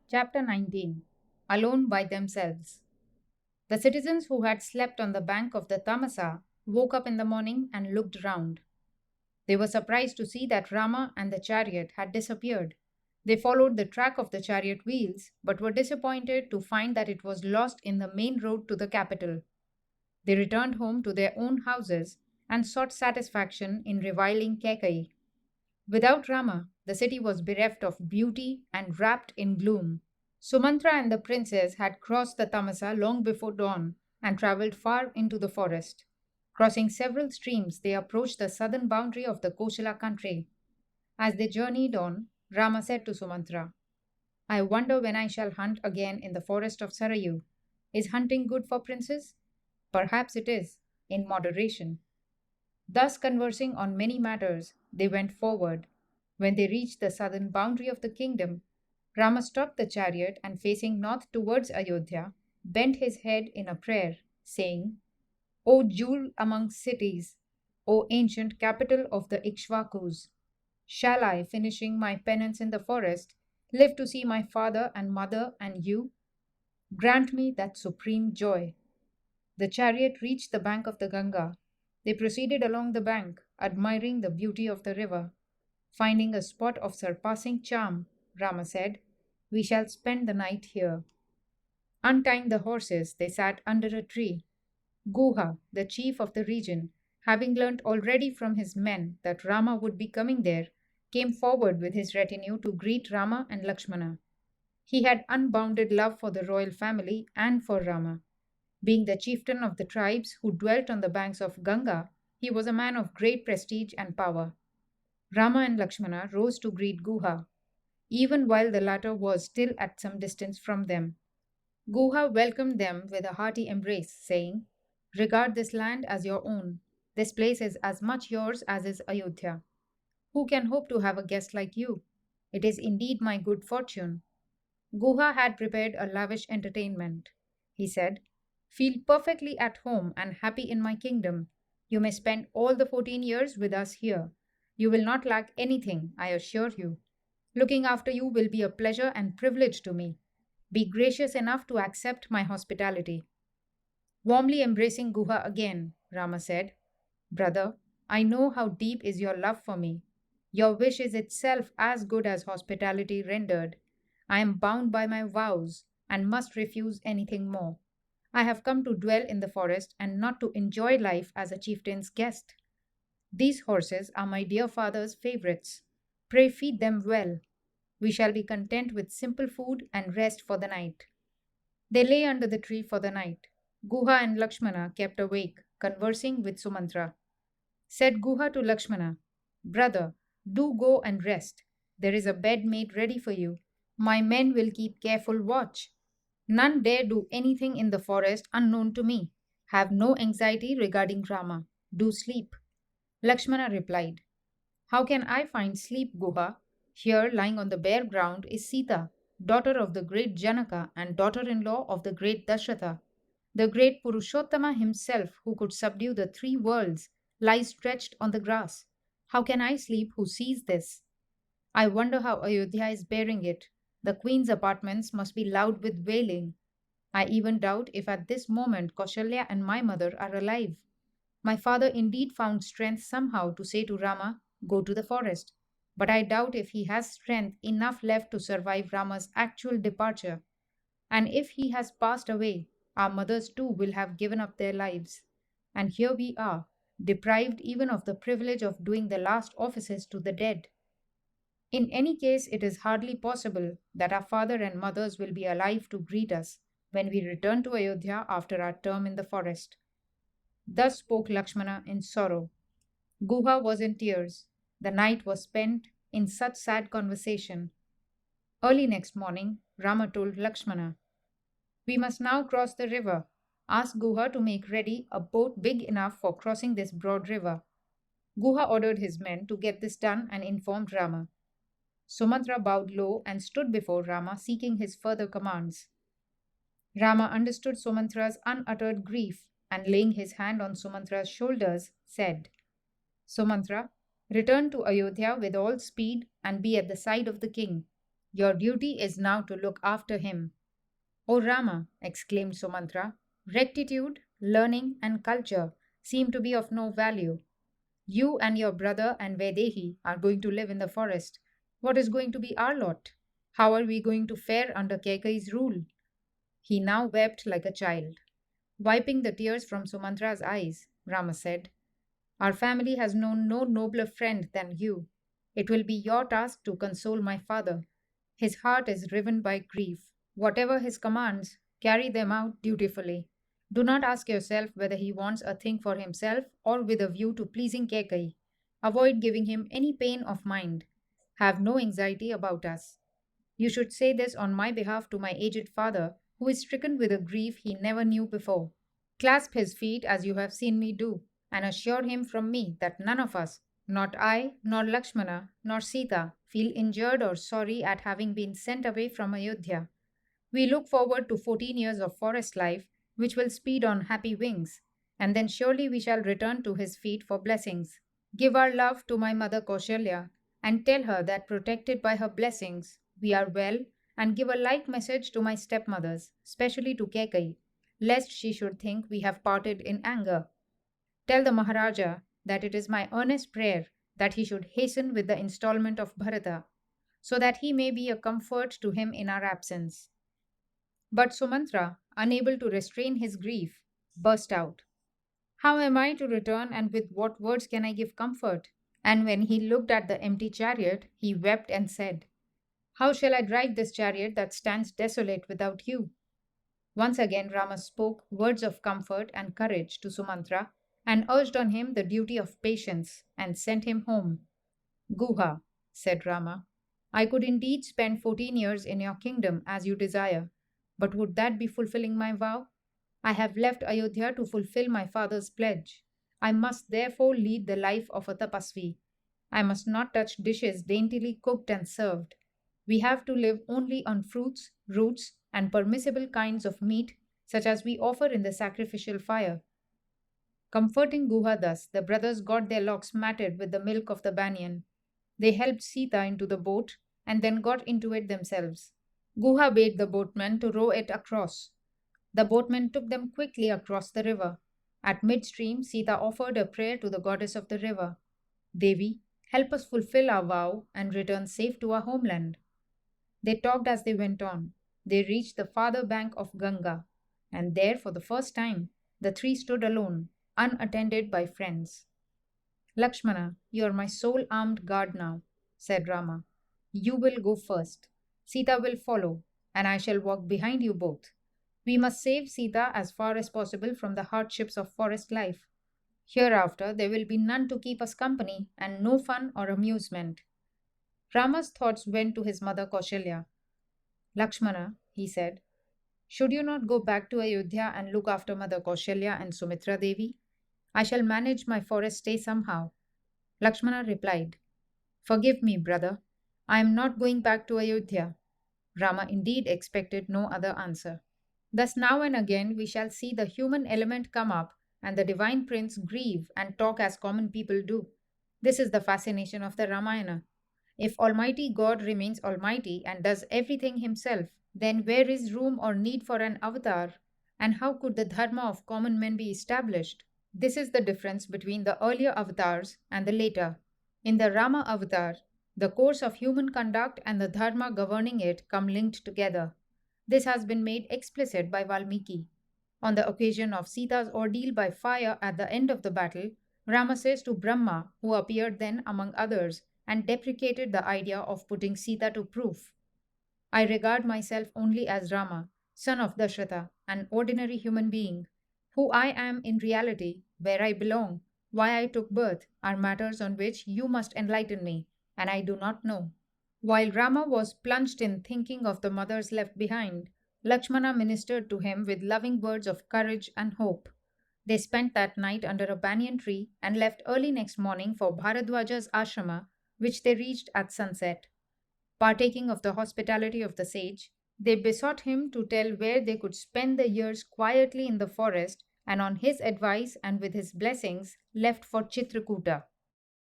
Chapter 19. Alone by Themselves. The citizens who had slept on the bank of the Tamasa woke up in the morning and looked round. They were surprised to see that Rama and the chariot had disappeared. They followed the track of the chariot wheels, but were disappointed to find that it was lost in the main road to the capital. They returned home to their own houses and sought satisfaction in reviling Kekai. Without Rama, the city was bereft of beauty and wrapped in gloom. Sumantra and the princess had crossed the Tamasa long before dawn and travelled far into the forest. Crossing several streams, they approached the southern boundary of the Koshala country. As they journeyed on, Rama said to Sumantra, I wonder when I shall hunt again in the forest of Sarayu. Is hunting good for princes? Perhaps it is, in moderation. Thus conversing on many matters, they went forward. When they reached the southern boundary of the kingdom, Rama stopped the chariot and facing north towards Ayodhya, bent his head in a prayer, saying, O jewel among cities, O ancient capital of the Ikshvakus, shall I, finishing my penance in the forest, live to see my father and mother and you? Grant me that supreme joy. The chariot reached the bank of the Ganga. They proceeded along the bank, admiring the beauty of the river. Finding a spot of surpassing charm, Rama said, We shall spend the night here. Untying the horses, they sat under a tree. Guha, the chief of the region, having learnt already from his men that Rama would be coming there, came forward with his retinue to greet Rama and Lakshmana. He had unbounded love for the royal family and for Rama. Being the chieftain of the tribes who dwelt on the banks of Ganga, he was a man of great prestige and power. Rama and Lakshmana rose to greet Guha, even while the latter was still at some distance from them. Guha welcomed them with a hearty embrace, saying, Regard this land as your own. This place is as much yours as is Ayodhya. Who can hope to have a guest like you? It is indeed my good fortune. Guha had prepared a lavish entertainment. He said, Feel perfectly at home and happy in my kingdom. You may spend all the 14 years with us here. You will not lack anything, I assure you. Looking after you will be a pleasure and privilege to me. Be gracious enough to accept my hospitality. Warmly embracing Guha again, Rama said, Brother, I know how deep is your love for me. Your wish is itself as good as hospitality rendered. I am bound by my vows and must refuse anything more. I have come to dwell in the forest and not to enjoy life as a chieftain's guest. These horses are my dear father's favorites. Pray feed them well. We shall be content with simple food and rest for the night. They lay under the tree for the night. Guha and Lakshmana kept awake, conversing with Sumantra. Said Guha to Lakshmana, Brother, do go and rest. There is a bed made ready for you. My men will keep careful watch. None dare do anything in the forest unknown to me. Have no anxiety regarding Rama. Do sleep. Lakshmana replied, How can I find sleep, Guha? Here, lying on the bare ground, is Sita, daughter of the great Janaka and daughter-in-law of the great Dasharatha. The great Purushottama himself, who could subdue the three worlds, lies stretched on the grass. How can I sleep who sees this? I wonder how Ayodhya is bearing it. The queen's apartments must be loud with wailing. I even doubt if at this moment Kaushalya and my mother are alive. My father indeed found strength somehow to say to Rama, Go to the forest. But I doubt if he has strength enough left to survive Rama's actual departure. And if he has passed away, our mothers too will have given up their lives. And here we are, deprived even of the privilege of doing the last offices to the dead. In any case, it is hardly possible that our father and mothers will be alive to greet us when we return to Ayodhya after our term in the forest. Thus spoke Lakshmana in sorrow. Guha was in tears. The night was spent in such sad conversation. Early next morning, Rama told Lakshmana, We must now cross the river. Ask Guha to make ready a boat big enough for crossing this broad river. Guha ordered his men to get this done and informed Rama. Sumantra bowed low and stood before Rama seeking his further commands. Rama understood Sumantra's unuttered grief and laying his hand on Sumantra's shoulders said, Sumantra, return to Ayodhya with all speed and be at the side of the king. Your duty is now to look after him. O Rama, exclaimed Sumantra, rectitude, learning, and culture seem to be of no value. You and your brother and Vaidehi are going to live in the forest. What is going to be our lot? How are we going to fare under Kekai's rule? He now wept like a child. Wiping the tears from Sumantra's eyes, Rama said, our family has known no nobler friend than you. It will be your task to console my father. His heart is riven by grief. Whatever his commands, carry them out dutifully. Do not ask yourself whether he wants a thing for himself or with a view to pleasing Kekai. Avoid giving him any pain of mind. Have no anxiety about us. You should say this on my behalf to my aged father, who is stricken with a grief he never knew before. Clasp his feet as you have seen me do, and assure him from me that none of us, not I, nor Lakshmana, nor Sita, feel injured or sorry at having been sent away from Ayodhya. We look forward to 14 years of forest life, which will speed on happy wings, and then surely we shall return to his feet for blessings. Give our love to my mother Kaushalya, and tell her that protected by her blessings, we are well, and give a like message to my stepmothers, especially to Kekai, lest she should think we have parted in anger. Tell the Maharaja that it is my earnest prayer that he should hasten with the installment of Bharata, so that he may be a comfort to him in our absence. But Sumantra, unable to restrain his grief, burst out, how am I to return, and with what words can I give comfort? And when he looked at the empty chariot, he wept and said, how shall I drive this chariot that stands desolate without you? Once again Rama spoke words of comfort and courage to Sumantra and urged on him the duty of patience and sent him home. Guha, said Rama, I could indeed spend 14 years in your kingdom as you desire, but would that be fulfilling my vow? I have left Ayodhya to fulfill my father's pledge. I must therefore lead the life of a tapasvi. I must not touch dishes daintily cooked and served. We have to live only on fruits, roots, and permissible kinds of meat, such as we offer in the sacrificial fire. Comforting Guha thus, the brothers got their locks matted with the milk of the banyan. They helped Sita into the boat and then got into it themselves. Guha bade the boatmen to row it across. The boatmen took them quickly across the river. At midstream, Sita offered a prayer to the goddess of the river. Devi, help us fulfill our vow and return safe to our homeland. They talked as they went on. They reached the farther bank of Ganga, and there, for the first time, the three stood alone, unattended by friends. Lakshmana, you are my sole armed guard now, said Rama. You will go first. Sita will follow, and I shall walk behind you both. We must save Sita as far as possible from the hardships of forest life. Hereafter, there will be none to keep us company and no fun or amusement. Rama's thoughts went to his mother Kaushalya. Lakshmana, he said, should you not go back to Ayodhya and look after Mother Kaushalya and Sumitra Devi? I shall manage my forest stay somehow. Lakshmana replied, forgive me, brother. I am not going back to Ayodhya. Rama indeed expected no other answer. Thus now and again we shall see the human element come up and the divine prince grieve and talk as common people do. This is the fascination of the Ramayana. If Almighty God remains Almighty and does everything himself, then where is room or need for an avatar? And how could the dharma of common men be established? This is the difference between the earlier avatars and the later. In the Rama avatar, the course of human conduct and the dharma governing it come linked together. This has been made explicit by Valmiki. On the occasion of Sita's ordeal by fire at the end of the battle, Rama says to Brahma, who appeared then among others, and deprecated the idea of putting Sita to proof. I regard myself only as Rama, son of Dasharatha, an ordinary human being. Who I am in reality, where I belong, why I took birth, are matters on which you must enlighten me, and I do not know. While Rama was plunged in thinking of the mothers left behind, Lakshmana ministered to him with loving words of courage and hope. They spent that night under a banyan tree and left early next morning for Bharadwaja's ashrama, which they reached at sunset. Partaking of the hospitality of the sage, they besought him to tell where they could spend the years quietly in the forest, and on his advice and with his blessings left for Chitrakuta.